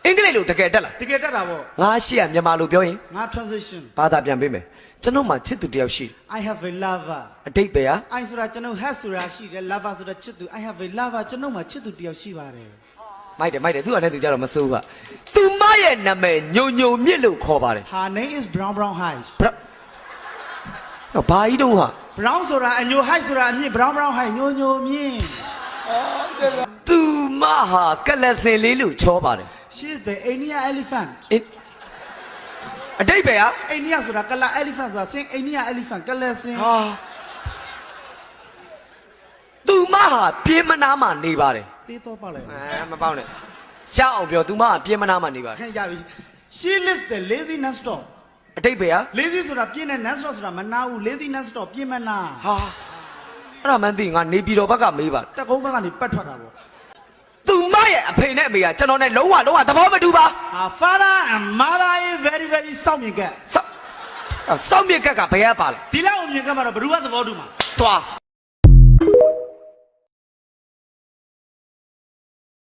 အင်္ဂလိပ်လိုတကယ်တက်လား တကယ်တက်တာဗော ငါရှိရမြန်မာလိုပြောရင် ငါ transition ဘာသာပြန်ပေးမယ်ကျွန်တော်မှချစ်သူတယောက်ရှိ I have a lover အတိတ်ပဲဟာ I ဆိုတာကျွန်တော် has ဆိုတာရှိတယ် lover ဆိုတာချစ်သူ I have a lover ကျွန်တော်မှချစ်သူတယောက်ရှိပါတယ်မိုက်တယ်သူကလည်းသူကြတော့မစိုးဘူးကသူမရဲ့နာမည်ညိုညိုမြစ်လို့ခေါ်ပါတယ် Her name is Brown Heights ဘာကြီးတုံးဟာ Brown ဆိုတာအညို Heights ဆိုတာအမြင့် Brown Heights ညိုညိုမြင့် သူမဟာကလစင်လေးလို့ချောပါတယ် She is the Indian elephant အတိတ်ပဲဟာ India ဆိုတာကလ elephant ဆိုတာစင် India elephant ကလစင် ဟာသူမဟာပြင်းမနာမှနေပါတယ် တေးတော့ပါလိုက် မပေါက်နဲ့ရှောက်အောင်ပြောသူမဟာပြင်းမနာမှနေပါတယ် ဟဲ့ရပြီ She lives the lazy non stop အတိတ်ပဲဟာ lazy ဆိုတာပြင်းတဲ့ non stop ဆိုတာမနာဘူး lazy non stop ပြင်းမနာ ဟာအဲ့ဒါမှန်းသိငါနေပြည်တော်ဘက်ကမေးပါ တက်ကုန်းဘက်ကနေပတ်ထွက်တာပေါ့ သူမရဲ့အဖေနဲ့အမေကကျွန်တော်နဲ့လုံးဝသဘောမတူပါ Her father and mother is very very စောင့်မြင်ကက် စောင့်မြစ်ကက်ကဘယ်ရပါလဲ ဒီလောက်မြင်ကက်မှာတော့ဘယ်သူကသဘောတူမှာ သွား